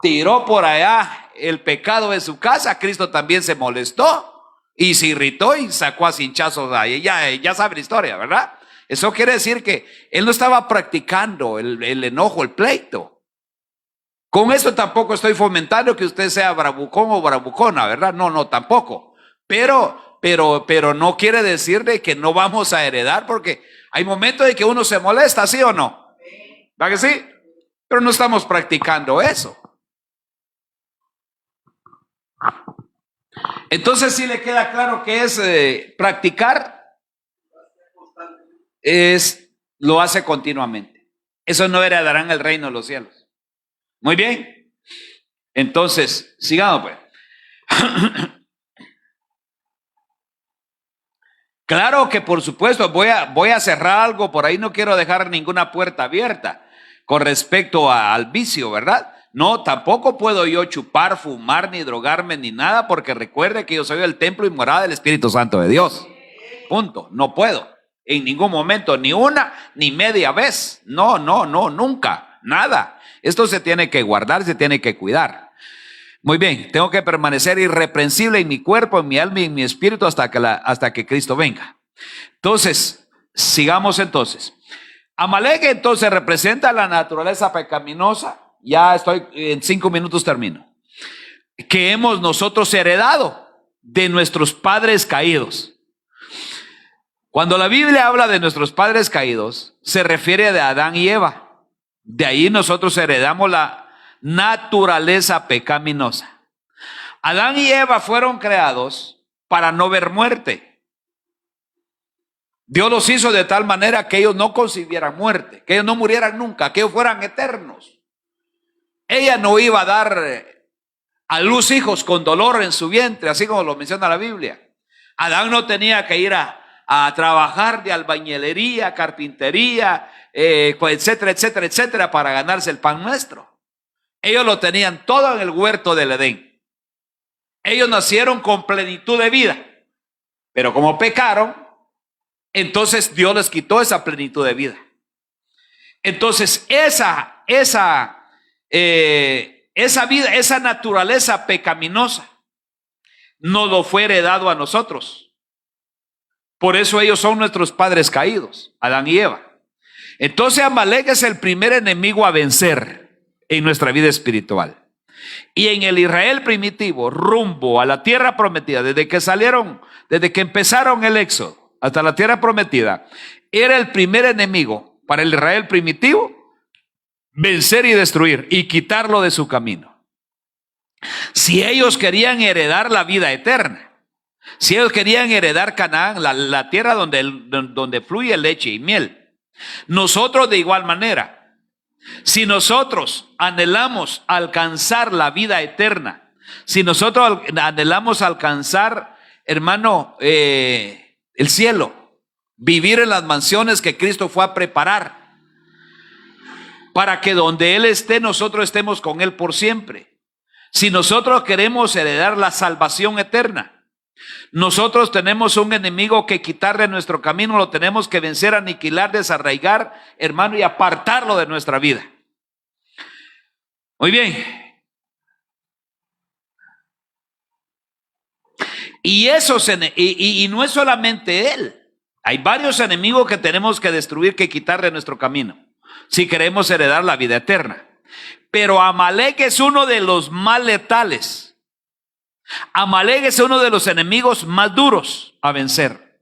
tiró por allá el pecado de su casa, Cristo también se molestó y se irritó y sacó a cinchazos ahí. Ya sabe la historia, ¿verdad? Eso quiere decir que él no estaba practicando el enojo, el pleito. Con esto tampoco estoy fomentando que usted sea bravucón o bravucona, ¿verdad? No, tampoco. Pero no quiere decir de que no vamos a heredar, porque hay momentos de que uno se molesta, ¿sí o no? ¿Va que sí? Pero no estamos practicando eso. Entonces sí le queda claro que es practicar, lo hace continuamente. Eso no heredarán el reino de los cielos. Muy bien. Entonces, sigamos pues. Claro que por supuesto voy a cerrar algo por ahí, no quiero dejar ninguna puerta abierta con respecto al vicio, ¿verdad? No, tampoco puedo yo chupar, fumar, ni drogarme, ni nada, porque recuerde que yo soy el templo y morada del Espíritu Santo de Dios. Punto. No puedo. En ningún momento, ni una, ni media vez. No, nunca. Nada. Esto se tiene que guardar, se tiene que cuidar. Muy bien, tengo que permanecer irreprensible en mi cuerpo, en mi alma y en mi espíritu hasta que Cristo venga. Entonces, sigamos entonces. Amalek entonces representa la naturaleza pecaminosa. Ya estoy, en 5 minutos termino. Que hemos nosotros heredado de nuestros padres caídos. Cuando la Biblia habla de nuestros padres caídos, se refiere a Adán y Eva. De ahí nosotros heredamos la naturaleza pecaminosa. Adán y Eva fueron creados para no ver muerte. Dios los hizo de tal manera que ellos no concibieran muerte, que ellos no murieran nunca, que ellos fueran eternos. Ella no iba a dar a luz hijos con dolor en su vientre, así como lo menciona la Biblia. Adán no tenía que ir a trabajar de albañilería, carpintería, etcétera, etcétera, etcétera, para ganarse el pan nuestro. Ellos lo tenían todo en el huerto del Edén. Ellos nacieron con plenitud de vida, pero como pecaron, entonces Dios les quitó esa plenitud de vida. Entonces esa vida, esa naturaleza pecaminosa nos lo fue heredado a nosotros. Por eso ellos son nuestros padres caídos, Adán y Eva. Entonces Amalek es el primer enemigo a vencer en nuestra vida espiritual. Y en el Israel primitivo, rumbo a la tierra prometida, desde que empezaron el éxodo hasta la tierra prometida, era el primer enemigo para el Israel primitivo vencer y destruir y quitarlo de su camino. Si ellos querían heredar la vida eterna, si ellos querían heredar Canaán, la tierra donde fluye leche y miel, nosotros de igual manera, si nosotros anhelamos alcanzar la vida eterna, si nosotros anhelamos alcanzar, hermano, el cielo, vivir en las mansiones que Cristo fue a preparar, para que donde Él esté, nosotros estemos con Él por siempre. Si nosotros queremos heredar la salvación eterna, nosotros tenemos un enemigo que quitar de nuestro camino, lo tenemos que vencer, aniquilar, desarraigar, hermano, y apartarlo de nuestra vida. Muy bien. Y no es solamente él. Hay varios enemigos que tenemos que destruir, que quitar de nuestro camino, si queremos heredar la vida eterna. Pero Amalek es uno de los más letales. Amalek es uno de los enemigos más duros a vencer.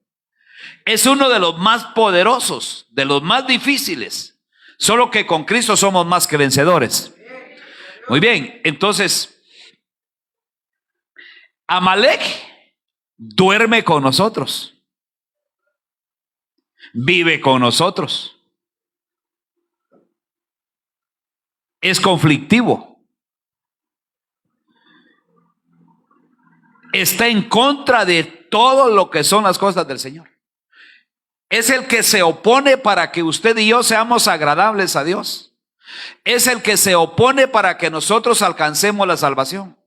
Es uno de los más poderosos, de los más difíciles. Solo que con Cristo somos más que vencedores. Muy bien, entonces Amalek duerme con nosotros, vive con nosotros, es conflictivo, está en contra de todo lo que son las cosas del Señor. Es el que se opone para que usted y yo seamos agradables a Dios. Es el que se opone para que nosotros alcancemos la salvación.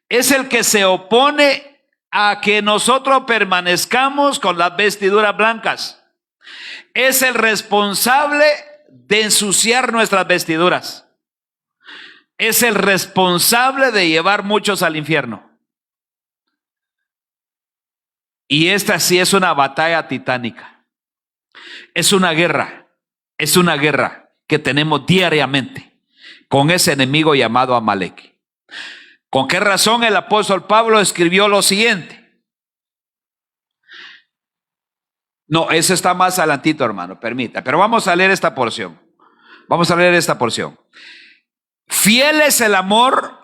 Es el que se opone a que nosotros permanezcamos con las vestiduras blancas. Es el responsable de ensuciar nuestras vestiduras. Es el responsable de llevar muchos al infierno. Y esta sí es una batalla titánica. Es una guerra que tenemos diariamente con ese enemigo llamado Amalek. ¿Con qué razón el apóstol Pablo escribió lo siguiente? No, eso está más adelantito, hermano, permita. Pero vamos a leer esta porción. Fiel es el amor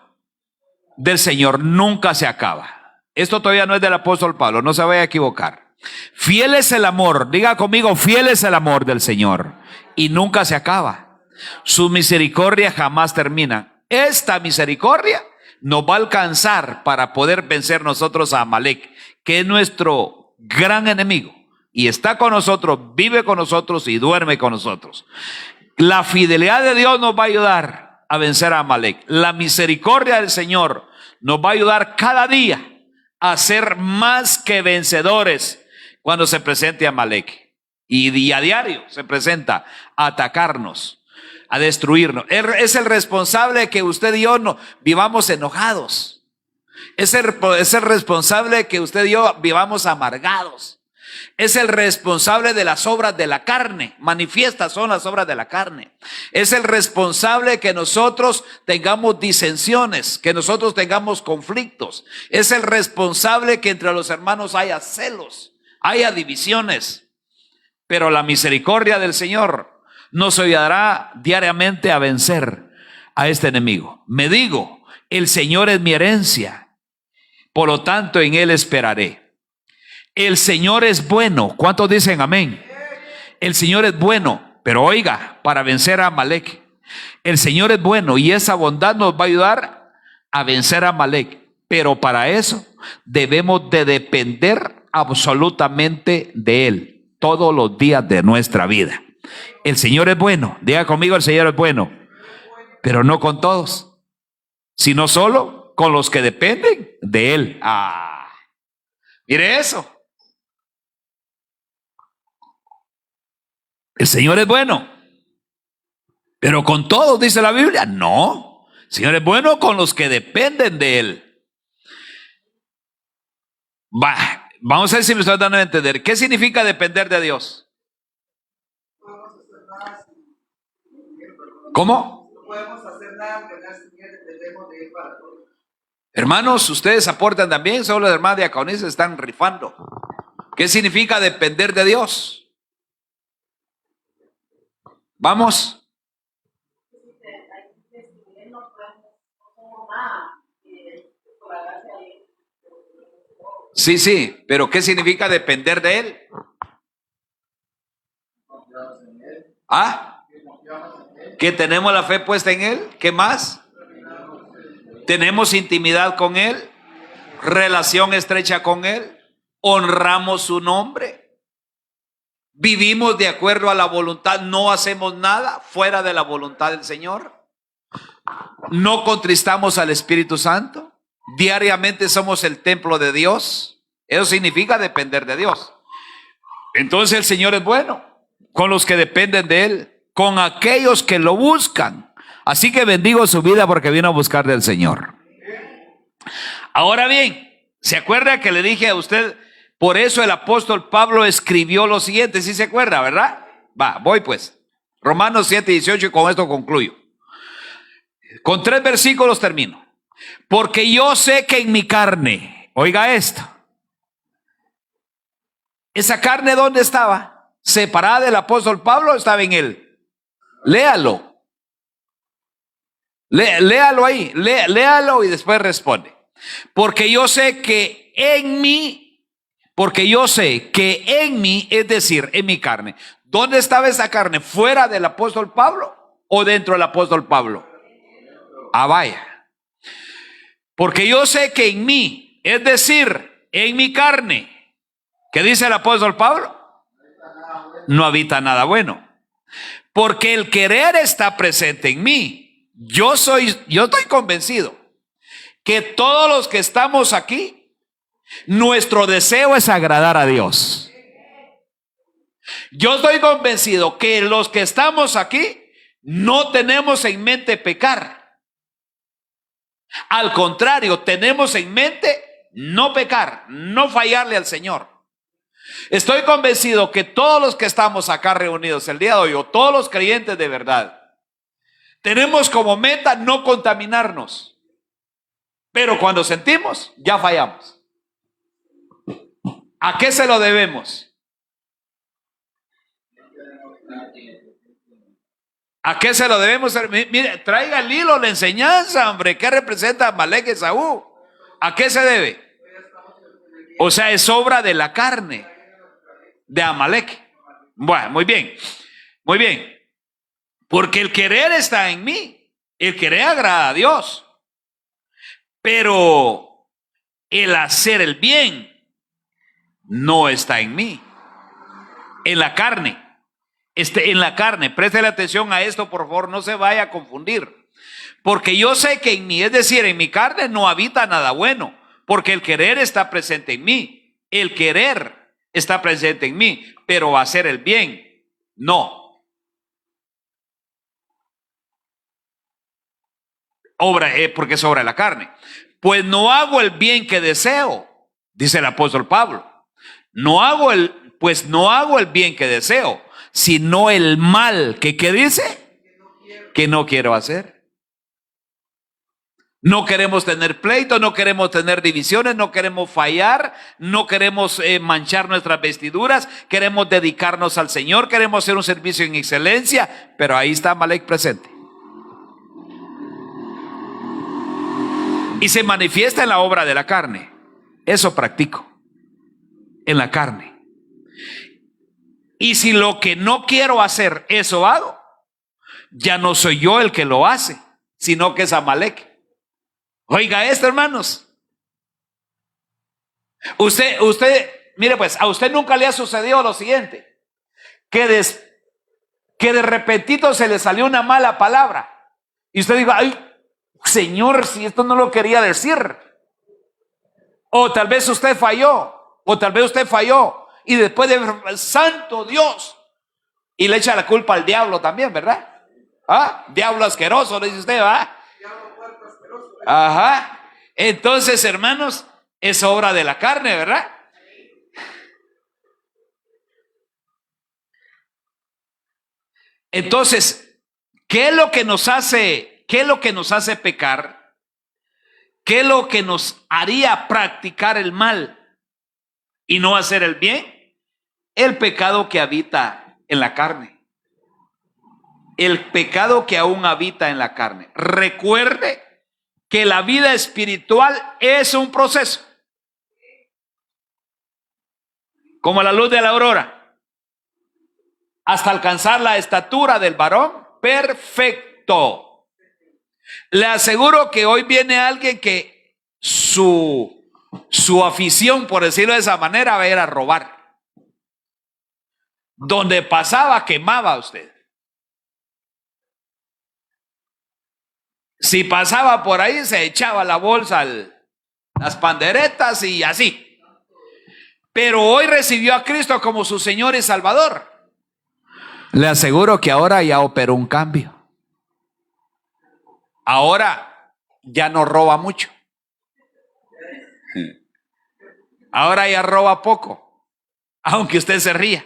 del Señor, nunca se acaba. Esto todavía no es del apóstol Pablo, no se vaya a equivocar. Fiel es el amor, diga conmigo, fiel es el amor del Señor y nunca se acaba. Su misericordia jamás termina. Esta misericordia nos va a alcanzar para poder vencer nosotros a Amalek, que es nuestro gran enemigo y está con nosotros, vive con nosotros y duerme con nosotros. La fidelidad de Dios nos va a ayudar a vencer a Amalek. La misericordia del Señor nos va a ayudar cada día a ser más que vencedores cuando se presente Amalek. Y a diario se presenta a atacarnos, a destruirnos. Es el responsable de que usted y yo no vivamos enojados. Es el responsable de que usted y yo vivamos amargados. Es el responsable de las obras de la carne. Manifiestas son las obras de la carne. Es el responsable de que nosotros tengamos disensiones, que nosotros tengamos conflictos. Es el responsable que entre los hermanos haya celos, haya divisiones. Pero la misericordia del Señor nos ayudará diariamente a vencer a este enemigo. Me digo, el Señor es mi herencia, por lo tanto en Él esperaré. El Señor es bueno. ¿Cuántos dicen amén? El Señor es bueno, pero oiga, para vencer a Amalek, el Señor es bueno y esa bondad nos va a ayudar a vencer a Amalek. Pero para eso debemos de depender absolutamente de Él todos los días de nuestra vida. El Señor es bueno. Diga conmigo, el Señor es bueno, pero no con todos, sino solo con los que dependen de Él. Mire eso. El Señor es bueno. Pero con todos, dice la Biblia, no. El Señor es bueno con los que dependen de Él. Vamos a ver si me estoy dando a entender. ¿Qué significa depender de Dios? ¿Cómo? No podemos hacer nada que dependemos de Él para todo. Hermanos, ustedes aportan también, solo los hermanos diaconistas están rifando. ¿Qué significa depender de Dios? Vamos. Sí, sí, pero ¿qué significa depender de Él? ¿Ah? Que tenemos la fe puesta en Él. ¿Qué más? Tenemos intimidad con Él, relación estrecha con Él, honramos su nombre, vivimos de acuerdo a la voluntad, no hacemos nada fuera de la voluntad del Señor, no contristamos al Espíritu Santo, diariamente somos el templo de Dios. Eso significa depender de Dios. Entonces el Señor es bueno con los que dependen de Él, con aquellos que lo buscan. Así que bendigo su vida porque vino a buscar del Señor. Ahora bien, ¿se acuerda que le dije a usted? Por eso el apóstol Pablo escribió lo siguiente, ¿sí se acuerda, verdad? Voy pues. Romanos 7:18 y con esto concluyo. Con 3 versículos termino. Porque yo sé que en mi carne, oiga esto, esa carne ¿dónde estaba? Separada del apóstol Pablo, estaba en él. Léalo. Léalo ahí, léalo y después responde. Porque yo sé que en mí, es decir, en mi carne. ¿Dónde estaba esa carne? ¿Fuera del apóstol Pablo o dentro del apóstol Pablo? Vaya. Porque yo sé que en mí, es decir, en mi carne, ¿qué dice el apóstol Pablo? No habita nada bueno. Porque el querer está presente en mí. Yo estoy convencido que todos los que estamos aquí, nuestro deseo es agradar a Dios. Yo estoy convencido que los que estamos aquí no tenemos en mente pecar. Al contrario, tenemos en mente no pecar, no fallarle al Señor. Estoy convencido que todos los que estamos acá reunidos el día de hoy, o todos los creyentes de verdad, tenemos como meta no contaminarnos. Pero cuando sentimos, ya fallamos. ¿A qué se lo debemos? ¿A qué se lo debemos? Mire, traiga el hilo, la enseñanza, hombre. ¿Qué representa Amalek y Esaú? ¿A qué se debe? O sea, es obra de la carne de Amalek. Bueno, muy bien. Muy bien. Porque el querer está en mí. El querer agrada a Dios. Pero el hacer el bien no está en mí. En la carne. En la carne. Préstele atención a esto, por favor. No se vaya a confundir. Porque yo sé que en mí, es decir, en mi carne no habita nada bueno. Porque el querer está presente en mí. El querer está presente en mí. Pero hacer el bien, no. Porque es obra de la carne. Pues no hago el bien que deseo, dice el apóstol Pablo. No hago el bien que deseo, sino el mal que, ¿qué dice? Que no quiero hacer. No queremos tener pleito, no queremos tener divisiones, no queremos fallar, no queremos manchar nuestras vestiduras, queremos dedicarnos al Señor, queremos hacer un servicio en excelencia, pero ahí está Amalek presente. Y se manifiesta en la obra de la carne. Eso practico. En la carne. Y si lo que no quiero hacer, eso hago, ya no soy yo el que lo hace, sino que es Amalek. Oiga esto, hermanos. Usted, mire pues, a usted nunca le ha sucedido lo siguiente. Que de repentito se le salió una mala palabra. Y usted diga, ay, Señor, si esto no lo quería decir. O tal vez usted falló. Y después de santo Dios. Y le echa la culpa al diablo también, ¿verdad? ¿Ah? Diablo asqueroso, le dice usted, ¿va? Ajá. Entonces, hermanos, es obra de la carne, ¿verdad? Entonces, ¿qué es lo que nos hace, qué es lo que nos hace pecar? ¿Qué es lo que nos haría practicar el mal y no hacer el bien? El pecado que habita en la carne. El pecado que aún habita en la carne. Recuerde que la vida espiritual es un proceso. Como la luz de la aurora. Hasta alcanzar la estatura del varón perfecto. Le aseguro que hoy viene alguien que su afición, por decirlo de esa manera, era robar. Donde pasaba, quemaba usted. Si pasaba por ahí, se echaba la bolsa, las panderetas y así. Pero hoy recibió a Cristo como su Señor y Salvador. Le aseguro que ahora ya operó un cambio. Ahora ya no roba mucho. Ahora ya roba poco, aunque usted se ría.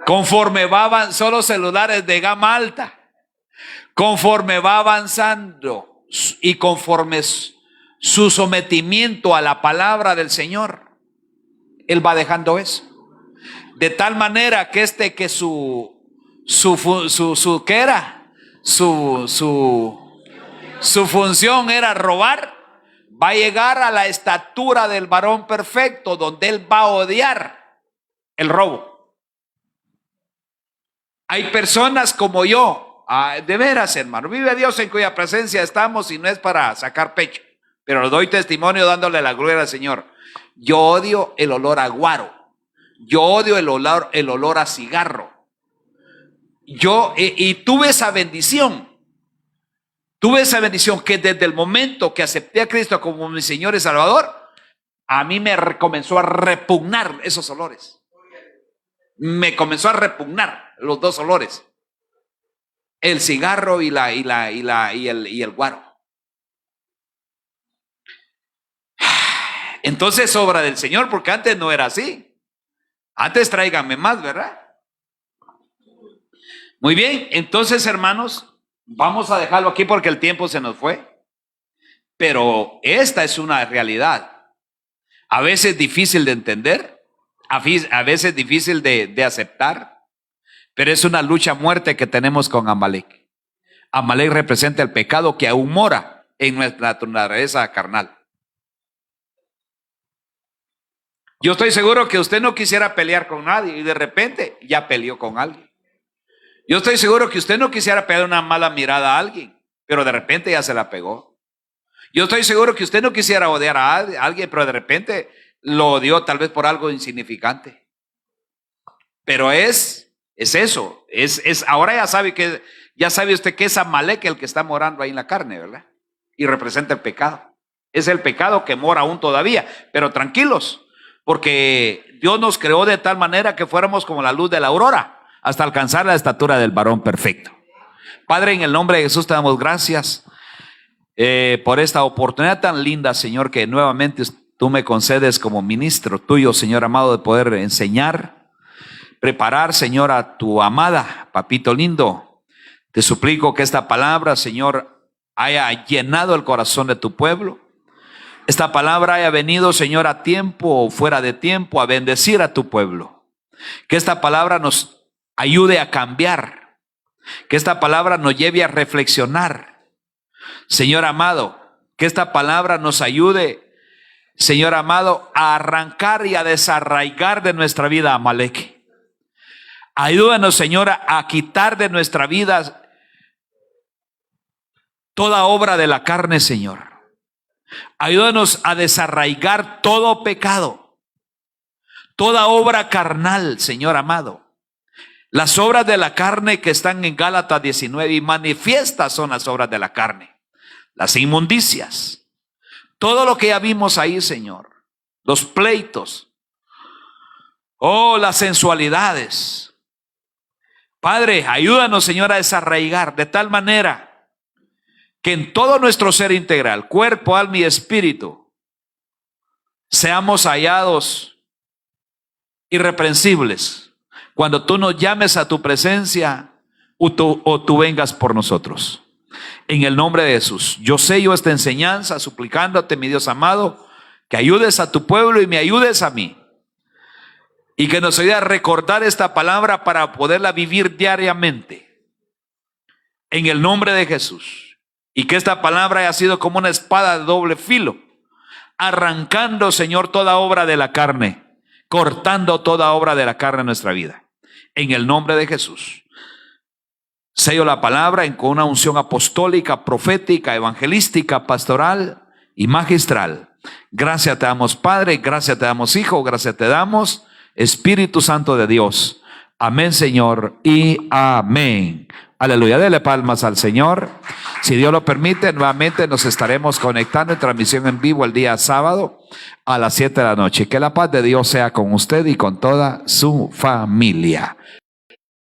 Conforme va solo celulares de gama alta. Conforme va avanzando y conforme su sometimiento a la palabra del Señor, él va dejando eso. De tal manera que que su función era robar, va a llegar a la estatura del varón perfecto, donde él va a odiar el robo. Hay personas como yo, de veras, hermano, vive Dios en cuya presencia estamos y no es para sacar pecho, pero lo doy testimonio dándole la gloria al Señor. Yo odio el olor a guaro. Yo odio el olor a cigarro. Y tuve esa bendición. Tuve esa bendición que desde el momento que acepté a Cristo como mi Señor y Salvador, a mí me comenzó a repugnar esos olores. Me comenzó a repugnar los dos olores. El cigarro y el guaro. Entonces es obra del Señor, porque antes no era así. Antes tráiganme más, ¿verdad? Muy bien, entonces hermanos, vamos a dejarlo aquí porque el tiempo se nos fue. Pero esta es una realidad. A veces difícil de entender, a veces difícil de aceptar, pero es una lucha a muerte que tenemos con Amalek. Amalek representa el pecado que aún mora en nuestra naturaleza carnal. Yo estoy seguro que usted no quisiera pelear con nadie y de repente ya peleó con alguien. Yo estoy seguro que usted no quisiera pegar una mala mirada a alguien, pero de repente ya se la pegó. Yo estoy seguro que usted no quisiera odiar a alguien, pero de repente lo odió tal vez por algo insignificante. Pero es eso, ahora ya sabe usted que es Amalek el que está morando ahí en la carne, ¿verdad? Y representa el pecado. Es el pecado que mora aún todavía, pero tranquilos, porque Dios nos creó de tal manera que fuéramos como la luz de la aurora, hasta alcanzar la estatura del varón perfecto. Padre, en el nombre de Jesús te damos gracias por esta oportunidad tan linda, Señor, que nuevamente tú me concedes como ministro tuyo, Señor amado, de poder enseñar, preparar, Señor, a tu amada, papito lindo. Te suplico que esta palabra, Señor, haya llenado el corazón de tu pueblo. Esta palabra haya venido, Señor, a tiempo o fuera de tiempo, a bendecir a tu pueblo. Que esta palabra nos ayude a cambiar. Que esta palabra nos lleve a reflexionar. Señor amado, que esta palabra nos ayude, Señor amado, a arrancar y a desarraigar de nuestra vida a Amalek. Ayúdanos, Señor, a quitar de nuestra vida toda obra de la carne, Señor. Ayúdanos a desarraigar todo pecado, toda obra carnal, Señor amado. Las obras de la carne que están en Gálatas 19 y manifiestas son las obras de la carne. Las inmundicias, todo lo que ya vimos ahí, Señor. Los pleitos, las sensualidades, Padre, ayúdanos, Señor, a desarraigar de tal manera que en todo nuestro ser integral, cuerpo, alma y espíritu, seamos hallados irreprensibles cuando tú nos llames a tu presencia o tú vengas por nosotros. En el nombre de Jesús, yo sello esta enseñanza suplicándote, mi Dios amado, que ayudes a tu pueblo y me ayudes a mí. Y que nos ayude a recordar esta palabra para poderla vivir diariamente. En el nombre de Jesús. Y que esta palabra haya sido como una espada de doble filo, arrancando, Señor, toda obra de la carne, cortando toda obra de la carne en nuestra vida. En el nombre de Jesús. Sello la palabra con una unción apostólica, profética, evangelística, pastoral y magistral. Gracias te damos, Padre, gracias te damos, Hijo, gracias te damos, Espíritu Santo de Dios. Amén, Señor, y amén. Aleluya, dele palmas al Señor. Si Dios lo permite, nuevamente nos estaremos conectando en transmisión en vivo el día sábado a las 7 de la noche. Que la paz de Dios sea con usted y con toda su familia.